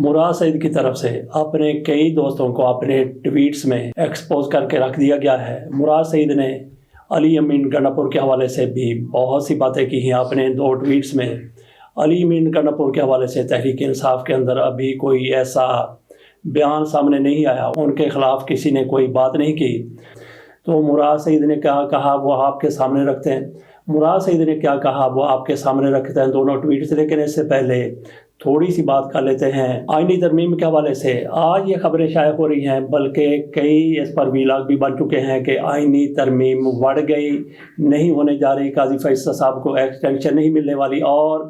مراد سعید کی طرف سے اپنے کئی دوستوں کو اپنے ٹویٹس میں ایکسپوز کر کے رکھ دیا گیا ہے۔ مراد سعید نے علی امین گنڈاپور کے حوالے سے بھی بہت سی باتیں کی ہیں اپنے 2 ٹویٹس میں۔ علی امین گنڈاپور کے حوالے سے تحریک انصاف کے اندر ابھی کوئی ایسا بیان سامنے نہیں آیا، ان کے خلاف کسی نے کوئی بات نہیں کی۔ تو مراد سعید نے کیا کہا وہ آپ کے سامنے رکھتے ہیں۔ مراد سعید نے کیا کہا وہ آپ کے سامنے رکھتے ہیں دونوں ٹویٹس، لیکن اس سے پہلے تھوڑی سی بات کر لیتے ہیں آئینی ترمیم کے حوالے سے۔ آج یہ خبریں شائع ہو رہی ہیں، بلکہ کئی اس پر ویلاگ بھی بن چکے ہیں کہ آئینی ترمیم بڑھ گئی، نہیں ہونے جا رہی، قاضی فیصل صاحب کو ایکسٹینشن نہیں ملنے والی، اور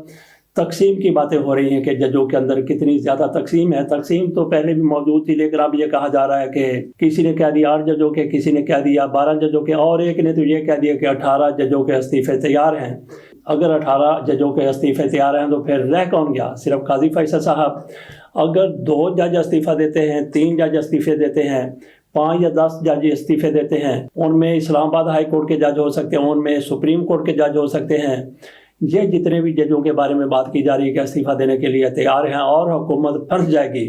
تقسیم کی باتیں ہو رہی ہیں کہ ججوں کے اندر کتنی زیادہ تقسیم ہے۔ تقسیم تو پہلے بھی موجود تھی، لیکن اب یہ کہا جا رہا ہے کہ کسی نے کہہ دیا 8 ججوں کے، کسی نے کہہ دیا 12 ججوں کے، اور ایک نے تو یہ کہہ دیا کہ 18 ججوں کے استعفے تیار ہیں۔ اگر 18 ججوں کے استعفے تیار ہیں تو پھر رہ کون گیا؟ صرف قاضی فیصل صاحب۔ اگر 2 جج استعفیٰ دیتے ہیں، 3 جج استعفے دیتے ہیں، 5 یا 10 جج استعفے دیتے ہیں، ان میں اسلام آباد ہائی کورٹ کے جج ہو سکتے ہیں، ان میں سپریم کورٹ کے جج ہو سکتے ہیں، یہ جتنے بھی ججوں کے بارے میں بات کی جا رہی ہے کہ استعفیٰ دینے کے لیے تیار ہیں اور حکومت پھنس جائے گی،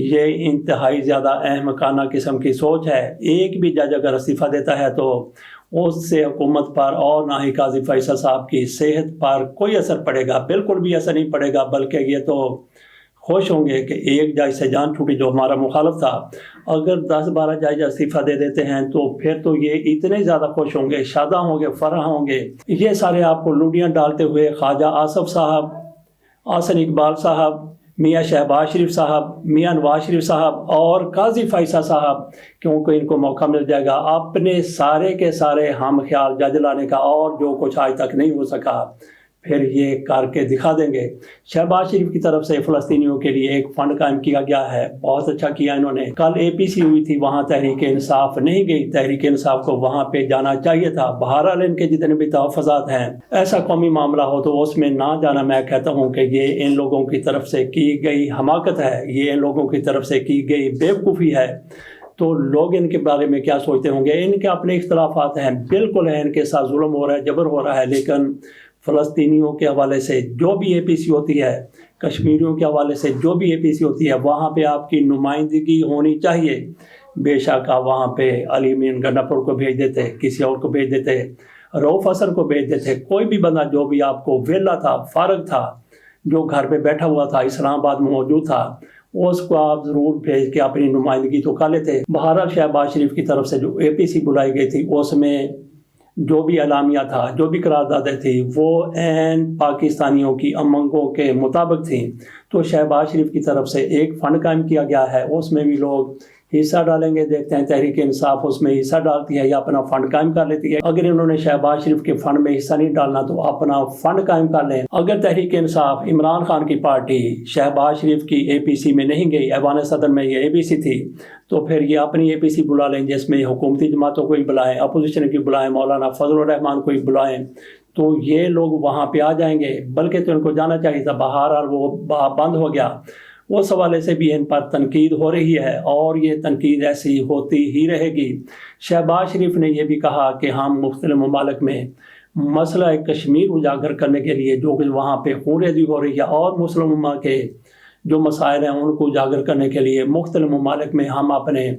یہ انتہائی زیادہ احمقانہ قسم کی سوچ ہے۔ ایک بھی جج اگر استعفیٰ دیتا ہے تو اس سے حکومت پر اور نہ ہی قاضی فیصل صاحب کی صحت پر کوئی اثر پڑے گا، بالکل بھی اثر نہیں پڑے گا، بلکہ یہ تو خوش ہوں گے کہ ایک جج سے جان چھوٹی جو ہمارا مخالف تھا۔ اگر 10-12 جج استعفیٰ دے دیتے ہیں تو پھر تو یہ اتنے زیادہ خوش ہوں گے، شاداں ہوں گے، فرح ہوں گے۔ یہ سارے آپ کو لوڈیاں ڈالتے ہوئے خواجہ آصف صاحب، احسن اقبال صاحب، میاں شہباز شریف صاحب، میاں نواز شریف صاحب اور قاضی فیصل صاحب، کیونکہ ان کو موقع مل جائے گا اپنے سارے کے سارے ہم خیال جج لانے کا، اور جو کچھ آج تک نہیں ہو سکا پھر یہ کر کے دکھا دیں گے۔ شہباز شریف کی طرف سے فلسطینیوں کے لیے ایک فنڈ قائم کیا گیا ہے، بہت اچھا کیا انہوں نے۔ کل APC ہوئی تھی، وہاں تحریک انصاف نہیں گئی، تحریک انصاف کو وہاں پہ جانا چاہیے تھا۔ بہرحال ان کے جتنے بھی تحفظات ہیں، ایسا قومی معاملہ ہو تو اس میں نہ جانا، میں کہتا ہوں کہ یہ ان لوگوں کی طرف سے کی گئی حماقت ہے، یہ ان لوگوں کی طرف سے کی گئی بیوقوفی ہے۔ تو لوگ ان کے بارے میں کیا سوچتے ہوں گے؟ ان کے اپنے اختلافات ہیں، بالکل ہیں، ان کے ساتھ ظلم ہو رہا ہے، جبر ہو رہا ہے، لیکن فلسطینیوں کے حوالے سے جو بھی APC ہوتی ہے، کشمیریوں کے حوالے سے جو بھی APC ہوتی ہے، وہاں پہ آپ کی نمائندگی ہونی چاہیے۔ بے شک آپ وہاں پہ علی امین گنڈاپور کو بھیج دیتے، کسی اور کو بھیج دیتے، رؤف حسن کو بھیج دیتے، کوئی بھی بندہ جو بھی آپ کو ویلا تھا، فارغ تھا، جو گھر پہ بیٹھا ہوا تھا، اسلام آباد میں موجود تھا، اس کو آپ ضرور بھیج کے اپنی نمائندگی تو کر لیتے۔ بہرحال شہباز شریف کی طرف سے جو APC بلائی گئی تھی، اس میں جو بھی اعلامیہ تھا، جو بھی قراردادیں تھی، وہ عین پاکستانیوں کی امنگوں کے مطابق تھیں۔ تو شہباز شریف کی طرف سے ایک فنڈ قائم کیا گیا ہے، اس میں بھی لوگ حصہ ڈالیں گے۔ دیکھتے ہیں تحریک انصاف اس میں حصہ ڈالتی ہے یا اپنا فنڈ قائم کر لیتی ہے۔ اگر انہوں نے شہباز شریف کے فنڈ میں حصہ نہیں ڈالنا تو اپنا فنڈ قائم کر لیں۔ اگر تحریک انصاف، عمران خان کی پارٹی شہباز شریف کی APC میں نہیں گئی، ایوان صدر میں یہ APC تھی، تو پھر یہ اپنی APC بلا لیں، جس میں حکومتی جماعتوں کو ہی بلائیں، اپوزیشن کی بلائیں، مولانا فضل الرحمان کو ہی بلائیں، تو یہ لوگ وہاں پہ آ جائیں گے۔ بلکہ تو ان کو جانا چاہیے تھا، بہرحال وہ بند ہو گیا۔ اس حوالے سے بھی ان پر تنقید ہو رہی ہے، اور یہ تنقید ایسی ہوتی ہی رہے گی۔ شہباز شریف نے یہ بھی کہا کہ ہم مختلف ممالک میں مسئلہ کشمیر اجاگر کرنے کے لیے، جو کہ وہاں پہ خون ریزی ہو رہی ہے، اور مسلم امت کے جو مسائل ہیں ان کو اجاگر کرنے کے لیے مختلف ممالک میں ہم اپنے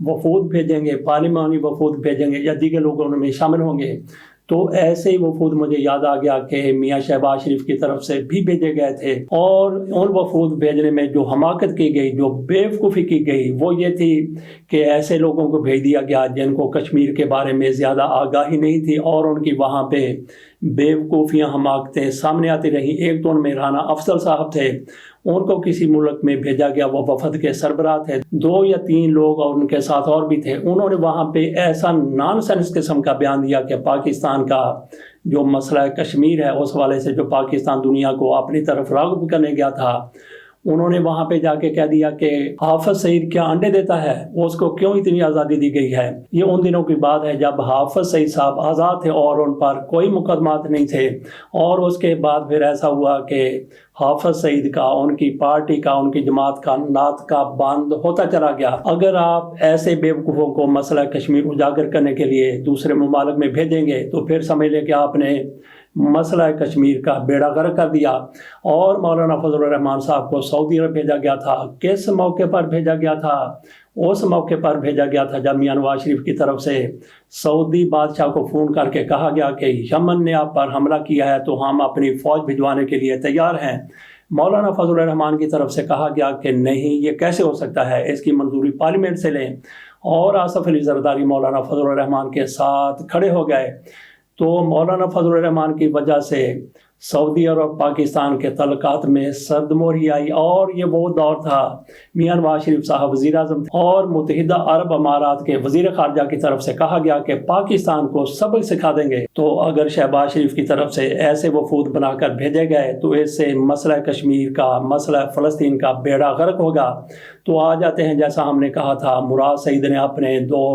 وفود بھیجیں گے، پارلیمانی وفود بھیجیں گے، یا دیگر لوگ ان میں شامل ہوں گے۔ تو ایسے ہی وفود مجھے یاد آ گیا کہ میاں شہباز شریف کی طرف سے بھی بھیجے گئے تھے، اور ان وفود بھیجنے میں جو حماقت کی گئی، جو بیوقوفی کی گئی، وہ یہ تھی کہ ایسے لوگوں کو بھیج دیا گیا جن کو کشمیر کے بارے میں زیادہ آگاہی نہیں تھی، اور ان کی وہاں پہ بیوقوفیاں، حماقتیں سامنے آتی رہیں۔ ایک تو ان میں رانا افضل صاحب تھے، ان کو کسی ملک میں بھیجا گیا، وہ وفد کے سربراہ تھے، 2 یا 3 لوگ اور ان کے ساتھ اور بھی تھے۔ انہوں نے وہاں پہ ایسا نان سینس قسم کا بیان دیا کہ پاکستان کا جو مسئلہ کشمیر ہے، اس حوالے سے جو پاکستان دنیا کو اپنی طرف راغب کرنے گیا تھا، انہوں نے وہاں پہ جا کے کہہ دیا کہ حافظ سعید کیا انڈے دیتا ہے، اس کو کیوں اتنی آزادی دی گئی ہے۔ یہ ان دنوں کی بات ہے جب حافظ سعید صاحب آزاد تھے اور ان پر کوئی مقدمات نہیں تھے، اور اس کے بعد پھر ایسا ہوا کہ حافظ سعید کا، ان کی پارٹی کا، ان کی جماعت کا نعت کا بند ہوتا چلا گیا۔ اگر آپ ایسے بیوقوفوں کو مسئلہ کشمیر اجاگر کرنے کے لیے دوسرے ممالک میں بھیجیں گے تو پھر سمجھ لیں کہ آپ نے مسئلہ کشمیر کا بیڑا غرق کر دیا اور مولانا فضل الرحمان صاحب کو سعودی عرب بھیجا گیا تھا۔ کس موقع پر بھیجا گیا تھا؟ اس موقع پر بھیجا گیا تھا جب میاں نواز شریف کی طرف سے سعودی بادشاہ کو فون کر کے کہا گیا کہ یمن نے آپ پر حملہ کیا ہے تو ہم اپنی فوج بھجوانے کے لیے تیار ہیں۔ مولانا فضل الرحمان کی طرف سے کہا گیا کہ نہیں، یہ کیسے ہو سکتا ہے، اس کی منظوری پارلیمنٹ سے لیں، اور آصف علی زرداری مولانا فضل الرحمان کے ساتھ کھڑے ہو گئے۔ تو مولانا فضل الرحمان کی وجہ سے سعودی اور پاکستان کے تعلقات میں سردموری آئی، اور یہ وہ دور تھا میاں نواز شریف صاحب وزیر اعظم اور متحدہ عرب امارات کے وزیر خارجہ کی طرف سے کہا گیا کہ پاکستان کو سبق سکھا دیں گے۔ تو اگر شہباز شریف کی طرف سے ایسے وفود بنا کر بھیجے گئے تو اس سے مسئلہ کشمیر کا، مسئلہ فلسطین کا بیڑا غرق ہوگا۔ تو آ جاتے ہیں، جیسا ہم نے کہا تھا، مراد سعید نے اپنے 2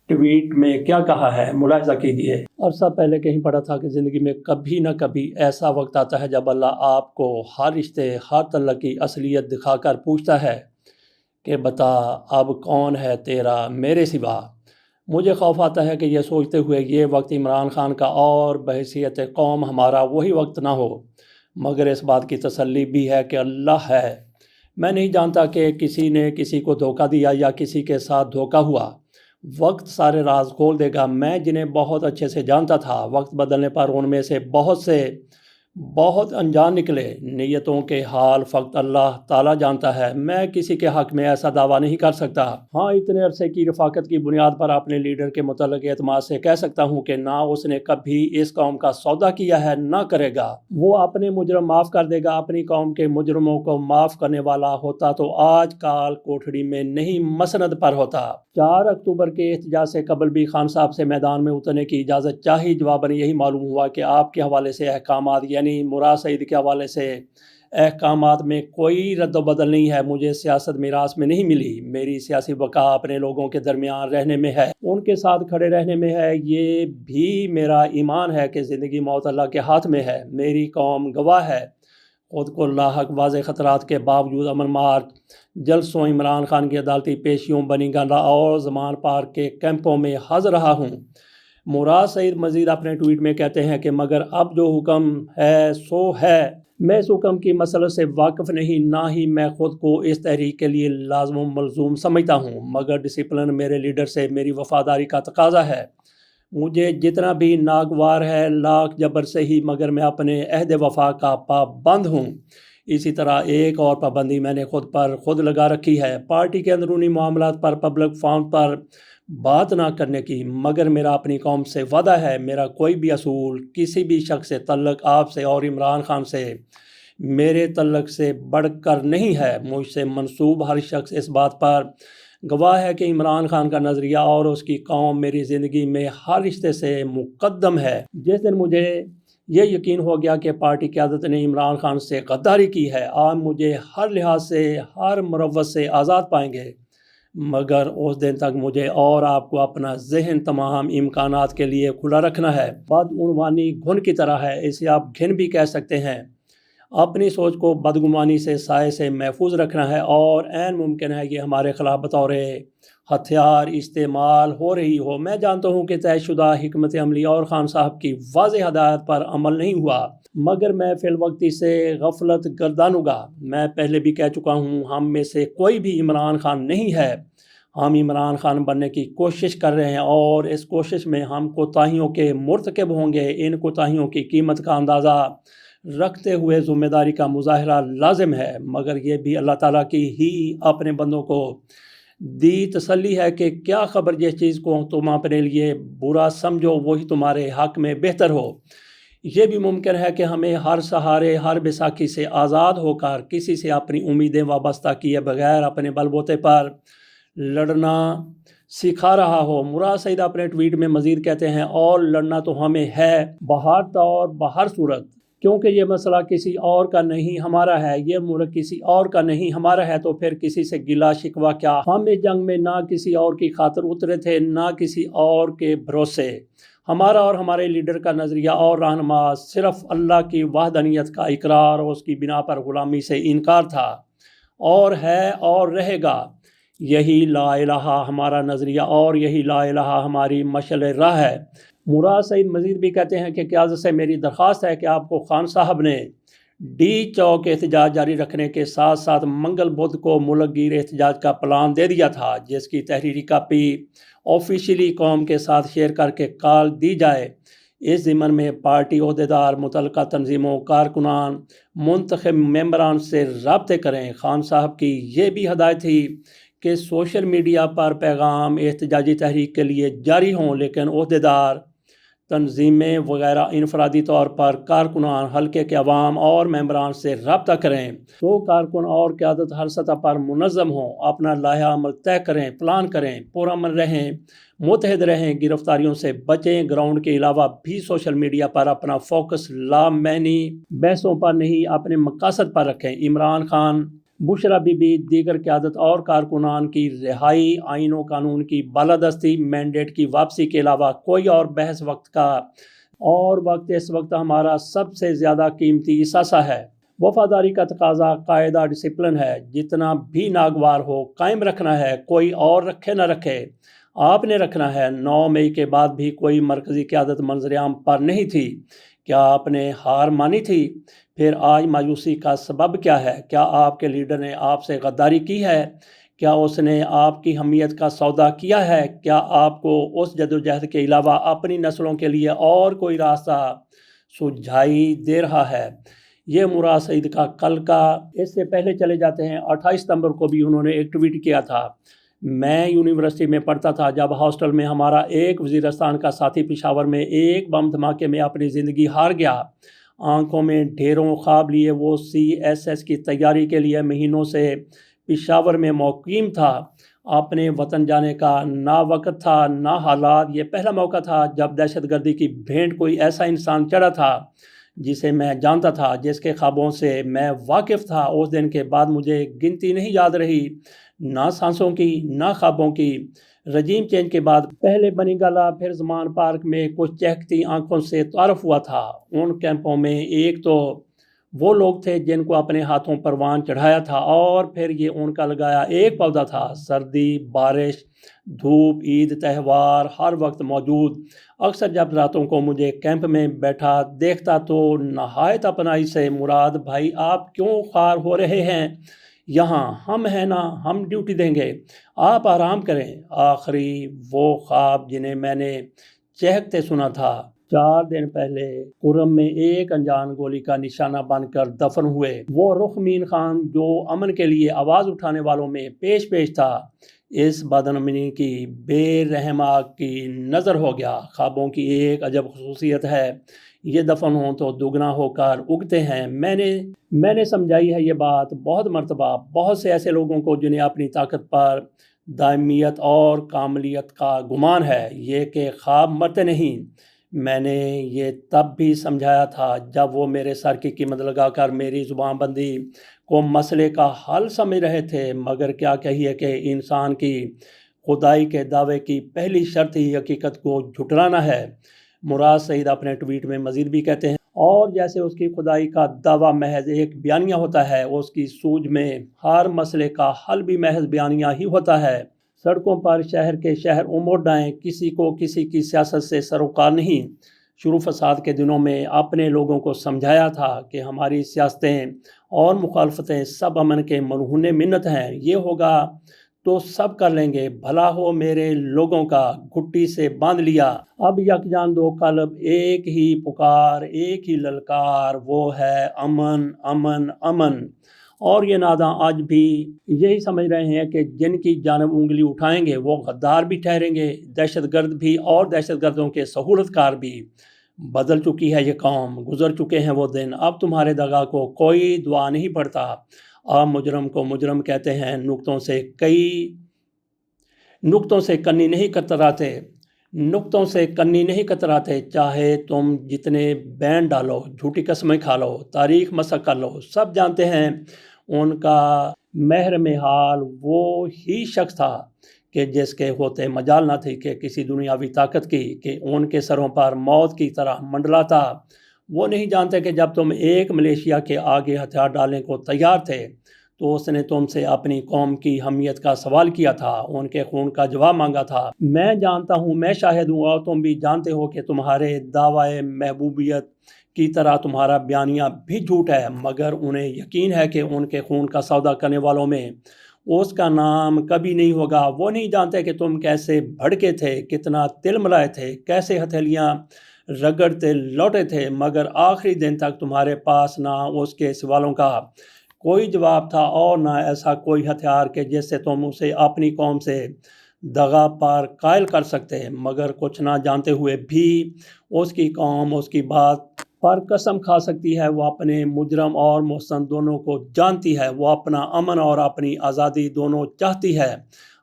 ٹویٹ میں کیا کہا ہے، ملاحظہ کیجیے۔ عرصہ پہلے کہیں پڑھا تھا کہ زندگی میں کبھی نہ کبھی ایسا وقت آتا ہے جب اللہ آپ کو ہر رشتے، ہر تعلق کی اصلیت دکھا کر پوچھتا ہے کہ بتا اب کون ہے تیرا میرے سوا۔ مجھے خوف آتا ہے کہ یہ سوچتے ہوئے یہ وقت عمران خان کا اور بحیثیت قوم ہمارا وہی وقت نہ ہو، مگر اس بات کی تسلی بھی ہے کہ اللہ ہے۔ میں نہیں جانتا کہ کسی نے کسی کو دھوکہ دیا یا کسی کے ساتھ دھوکہ ہوا۔ وقت سارے راز کھول دے گا۔ میں جنہیں بہت اچھے سے جانتا تھا، وقت بدلنے پر ان میں سے بہت انجان نکلے۔ نیتوں کے حال فقط اللہ تعالیٰ جانتا ہے۔ میں کسی کے حق میں ایسا دعویٰ نہیں کر سکتا۔ ہاں، اتنے عرصے کی رفاقت کی بنیاد پر اپنے لیڈر کے متعلق اعتماد سے کہہ سکتا ہوں کہ نہ اس نے کبھی اس قوم کا سودا کیا ہے، نہ کرے گا۔ وہ اپنے مجرم معاف کر دے گا۔ اپنی قوم کے مجرموں کو معاف کرنے والا ہوتا تو آج کال کوٹھڑی میں نہیں، مسند پر ہوتا۔ 4 اکتوبر کے احتجاج سے قبل بھی خان صاحب سے میدان میں اترنے کی اجازت چاہی۔ جواباً یہی معلوم ہوا کہ آپ کے حوالے سے احکامات، یعنی مراد سعید کے حوالے سے احکامات میں کوئی رد و بدل نہیں ہے۔ مجھے سیاست میراث میں نہیں ملی۔ میری سیاسی بقا اپنے لوگوں کے درمیان رہنے میں ہے، ان کے ساتھ کھڑے رہنے میں ہے۔ یہ بھی میرا ایمان ہے کہ زندگی موت اللہ کے ہاتھ میں ہے۔ میری قوم گواہ ہے۔ خود کو لاحق واضح خطرات کے باوجود امن مارچ جلسوں، عمران خان کی عدالتی پیشیوں، بنی گنڈا اور زمان پارک کے کیمپوں میں حاضر رہا ہوں۔ مراد سعید مزید اپنے ٹویٹ میں کہتے ہیں کہ مگر اب جو حکم ہے سو ہے۔ میں اس حکم کی مسئلہ سے واقف نہیں، نہ ہی میں خود کو اس تحریک کے لیے لازم و ملزوم سمجھتا ہوں، مگر ڈسپلن میرے لیڈر سے میری وفاداری کا تقاضا ہے۔ مجھے جتنا بھی ناگوار ہے لاکھ جبر سے ہی، مگر میں اپنے عہد وفا کا پابند ہوں۔ اسی طرح ایک اور پابندی میں نے خود پر خود لگا رکھی ہے، پارٹی کے اندرونی معاملات پر پبلک فارم پر بات نہ کرنے کی، مگر میرا اپنی قوم سے وعدہ ہے، میرا کوئی بھی اصول کسی بھی شخص سے تعلق آپ سے اور عمران خان سے میرے تعلق سے بڑھ کر نہیں ہے۔ مجھ سے منسوب ہر شخص اس بات پر گواہ ہے کہ عمران خان کا نظریہ اور اس کی قوم میری زندگی میں ہر رشتے سے مقدم ہے۔ جس دن مجھے یہ یقین ہو گیا کہ پارٹی قیادت نے عمران خان سے غداری کی ہے، آپ مجھے ہر لحاظ سے، ہر مروت سے آزاد پائیں گے، مگر اس دن تک مجھے اور آپ کو اپنا ذہن تمام امکانات کے لیے کھلا رکھنا ہے۔ بدعنوانی گھن کی طرح ہے، اسے آپ گھن بھی کہہ سکتے ہیں۔ اپنی سوچ کو بدگمانی سے، سائے سے محفوظ رکھنا ہے، اور عین ممکن ہے کہ ہمارے خلاف بطور ہتھیار استعمال ہو رہی ہو۔ میں جانتا ہوں کہ طے شدہ حکمت عملی اور خان صاحب کی واضح ہدایت پر عمل نہیں ہوا، مگر میں فی الوقت سے غفلت گردانوں گا۔ میں پہلے بھی کہہ چکا ہوں، ہم میں سے کوئی بھی عمران خان نہیں ہے۔ ہم عمران خان بننے کی کوشش کر رہے ہیں، اور اس کوشش میں ہم کوتاہیوں کے مرتکب ہوں گے۔ ان کوتاہیوں کی قیمت کا اندازہ رکھتے ہوئے ذمہ داری کا مظاہرہ لازم ہے، مگر یہ بھی اللہ تعالیٰ کی ہی اپنے بندوں کو دی تسلی ہے کہ کیا خبر جس چیز کو تم اپنے لیے برا سمجھو وہی تمہارے حق میں بہتر ہو۔ یہ بھی ممکن ہے کہ ہمیں ہر سہارے، ہر بیساکھی سے آزاد ہو کر کسی سے اپنی امیدیں وابستہ کیے بغیر اپنے بل بوتے پر لڑنا سکھا رہا ہو۔ مراد سعید اپنے ٹویٹ میں مزید کہتے ہیں، اور لڑنا تو ہمیں ہے، بہر طور بہر صورت، کیونکہ یہ مسئلہ کسی اور کا نہیں ہمارا ہے، یہ ملک کسی اور کا نہیں ہمارا ہے، تو پھر کسی سے گلا شکوہ کیا؟ ہم اس جنگ میں نہ کسی اور کی خاطر اترے تھے، نہ کسی اور کے بھروسے۔ ہمارا اور ہمارے لیڈر کا نظریہ اور رہنما صرف اللہ کی وحدانیت کا اقرار اور اس کی بنا پر غلامی سے انکار تھا، اور ہے اور رہے گا۔ یہی لا الہ ہمارا نظریہ، اور یہی لا الہ ہماری مشعل راہ ہے۔ مراد سعید مزید بھی کہتے ہیں کہ قیادت سے میری درخواست ہے کہ آپ کو خان صاحب نے ڈی چوک احتجاج جاری رکھنے کے ساتھ ساتھ منگل بدھ کو ملک گیر احتجاج کا پلان دے دیا تھا، جس کی تحریری کاپی آفیشیلی قوم کے ساتھ شیئر کر کے کال دی جائے۔ اس ضمن میں پارٹی عہدیدار متعلقہ تنظیموں، کارکنان، منتخب ممبران سے رابطے کریں۔ خان صاحب کی یہ بھی ہدایت تھی کہ سوشل میڈیا پر پیغام احتجاجی تحریک کے لیے جاری ہوں، لیکن عہدیدار، تنظیمیں وغیرہ انفرادی طور پر کارکنان، حلقے کے عوام اور ممبران سے رابطہ کریں تو کارکن اور قیادت ہر سطح پر منظم ہوں، اپنا لائحہ عمل طے کریں، پلان کریں، پرامن رہیں، متحد رہیں، گرفتاریوں سے بچیں۔ گراؤنڈ کے علاوہ بھی سوشل میڈیا پر اپنا فوکس لامعنی بحثوں پر نہیں، اپنے مقاصد پر رکھیں۔ عمران خان، بشرا بی بی، دیگر قیادت اور کارکنان کی رہائی، آئین و قانون کی بالادستی، مینڈیٹ کی واپسی کے علاوہ کوئی اور بحث وقت اس وقت ہمارا سب سے زیادہ قیمتی اثاثہ ہے۔ وفاداری کا تقاضا قاعدہ ڈسپلن ہے، جتنا بھی ناگوار ہو قائم رکھنا ہے، کوئی اور رکھے نہ رکھے، آپ نے رکھنا ہے۔ 9 مئی کے بعد بھی کوئی مرکزی قیادت منظر عام پر نہیں تھی۔ کیا آپ نے ہار مانی تھی؟ پھر آج مایوسی کا سبب کیا ہے؟ کیا آپ کے لیڈر نے آپ سے غداری کی ہے؟ کیا اس نے آپ کی حمیت کا سودا کیا ہے؟ کیا آپ کو اس جدوجہد کے علاوہ اپنی نسلوں کے لیے اور کوئی راستہ سجھائی دے رہا ہے؟ یہ مراد سعید کا کل کا۔ اس سے پہلے چلے جاتے ہیں، 28 ستمبر کو بھی انہوں نے ایک ٹویٹ کیا تھا: میں یونیورسٹی میں پڑھتا تھا جب ہاسٹل میں ہمارا ایک وزیرستان کا ساتھی پشاور میں ایک بم دھماکے میں اپنی زندگی ہار گیا۔ آنکھوں میں ڈھیروں خواب لیے وہ CSS کی تیاری کے لیے مہینوں سے پشاور میں مقیم تھا۔ اپنے وطن جانے کا نہ وقت تھا نہ حالات۔ یہ پہلا موقع تھا جب دہشت گردی کی بھینٹ کوئی ایسا انسان چڑھا تھا جسے میں جانتا تھا، جس کے خوابوں سے میں واقف تھا۔ اس دن کے بعد مجھے گنتی نہیں یاد رہی، نہ سانسوں کی نہ خوابوں کی۔ رجیم چینج کے بعد پہلے بنی گالا، پھر زمان پارک میں کچھ چہکتی آنکھوں سے تعارف ہوا تھا۔ ان کیمپوں میں ایک تو وہ لوگ تھے جن کو اپنے ہاتھوں پروان چڑھایا تھا، اور پھر یہ ان کا لگایا ایک پودا تھا۔ سردی، بارش، دھوپ، عید، تہوار، ہر وقت موجود۔ اکثر جب راتوں کو مجھے کیمپ میں بیٹھا دیکھتا تو نہایت اپنائی سے: مراد بھائی، آپ کیوں خوار ہو رہے ہیں؟ یہاں ہم ہیں نا، ہم ڈیوٹی دیں گے، آپ آرام کریں۔ آخری وہ خواب جنہیں میں نے چہکتے سنا تھا 4 دن پہلے کرم میں ایک انجان گولی کا نشانہ بن کر دفن ہوئے۔ وہ رخ مین خان جو امن کے لیے آواز اٹھانے والوں میں پیش تھا، اس بدامنی کی بے رحمہ کی نظر ہو گیا۔ خوابوں کی ایک عجب خصوصیت ہے، یہ دفن ہوں تو دگنا ہو کر اگتے ہیں۔ میں نے سمجھائی ہے یہ بات بہت مرتبہ بہت سے ایسے لوگوں کو جنہیں اپنی طاقت پر دائمیت اور کاملیت کا گمان ہے، یہ کہ خواب مرتے نہیں۔ میں نے یہ تب بھی سمجھایا تھا جب وہ میرے سر کی قیمت لگا کر میری زبان بندی کو مسئلے کا حل سمجھ رہے تھے، مگر کیا کہیے کہ انسان کی خدائی کے دعوے کی پہلی شرط ہی حقیقت کو جھٹلانا ہے۔ مراد سعید اپنے ٹویٹ میں مزید بھی کہتے ہیں: اور جیسے اس کی خدائی کا دعویٰ محض ایک بیانیہ ہوتا ہے، اس کی سوجھ میں ہر مسئلے کا حل بھی محض بیانیہ ہی ہوتا ہے۔ سڑکوں پر شہر کے شہر اموڑ ڈائیں، کسی کو کسی کی سیاست سے سروکار نہیں۔ شروع فساد کے دنوں میں اپنے لوگوں کو سمجھایا تھا کہ ہماری سیاستیں اور مخالفتیں سب امن کے منہون منت ہیں، یہ ہوگا تو سب کر لیں گے، بھلا ہو میرے لوگوں کا۔ گھٹی سے باندھ لیا، اب یکجان دو قلب، ایک ہی پکار، ایک ہی للکار، وہ ہے امن، امن، امن۔ اور یہ ناداں آج بھی یہی سمجھ رہے ہیں کہ جن کی جانب انگلی اٹھائیں گے وہ غدار بھی ٹھہریں گے، دہشت گرد بھی، اور دہشت گردوں کے سہولت کار بھی۔ بدل چکی ہے یہ قوم، گزر چکے ہیں وہ دن، اب تمہارے دغا کو کوئی دعا نہیں پڑتا۔ آپ مجرم کو مجرم کہتے ہیں، نقطوں سے کنی نہیں کتراتے، چاہے تم جتنے بین ڈالو، جھوٹی قسمیں کھا لو، تاریخ مسخ کر لو، سب جانتے ہیں ان کا محرم حال وہ ہی شخص تھا کہ جس کے ہوتے مجال نہ تھی کہ کسی دنیاوی طاقت کی کہ ان کے سروں پر موت کی طرح منڈلاتا۔ وہ نہیں جانتے کہ جب تم ایک ملیشیا کے آگے ہتھیار ڈالنے کو تیار تھے تو اس نے تم سے اپنی قوم کی حمیت کا سوال کیا تھا، ان کے خون کا جواب مانگا تھا۔ میں جانتا ہوں، میں شاہد ہوں، اور تم بھی جانتے ہو کہ تمہارے دعوی محبوبیت کی طرح تمہارا بیانیہ بھی جھوٹ ہے، مگر انہیں یقین ہے کہ ان کے خون کا سودا کرنے والوں میں اس کا نام کبھی نہیں ہوگا۔ وہ نہیں جانتے کہ تم کیسے بھڑکے تھے، کتنا تل ملائے تھے، کیسے ہتھیلیاں رگڑتے لوٹے تھے، مگر آخری دن تک تمہارے پاس نہ اس کے سوالوں کا کوئی جواب تھا اور نہ ایسا کوئی ہتھیار کہ جس سے تم اسے اپنی قوم سے دغا پر قائل کر سکتے، مگر کچھ نہ جانتے ہوئے بھی اس کی قوم اس کی بات پر قسم کھا سکتی ہے۔ وہ اپنے مجرم اور محسن دونوں کو جانتی ہے، وہ اپنا امن اور اپنی آزادی دونوں چاہتی ہے۔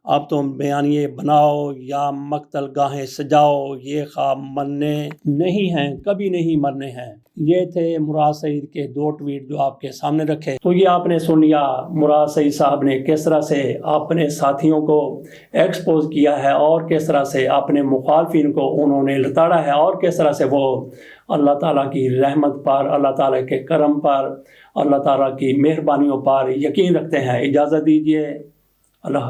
اب تم بیانیے بناؤ یا مقتل گاہیں سجاؤ، یہ خواب مرنے نہیں ہیں، کبھی نہیں مرنے ہیں۔ یہ تھے مراد سعید کے 2 ٹویٹ جو آپ کے سامنے رکھے۔ تو یہ آپ نے سن لیا مراد سعید صاحب نے کس طرح سے اپنے ساتھیوں کو ایکسپوز کیا ہے اور کس طرح سے اپنے مخالفین کو انہوں نے لتاڑا ہے، اور کس طرح سے وہ اللہ تعالیٰ کی رحمت پر، اللہ تعالیٰ کے کرم پر، اللہ تعالیٰ کی مہربانیوں پر یقین رکھتے ہیں۔ اجازت دیجیے، اللہ حافظ۔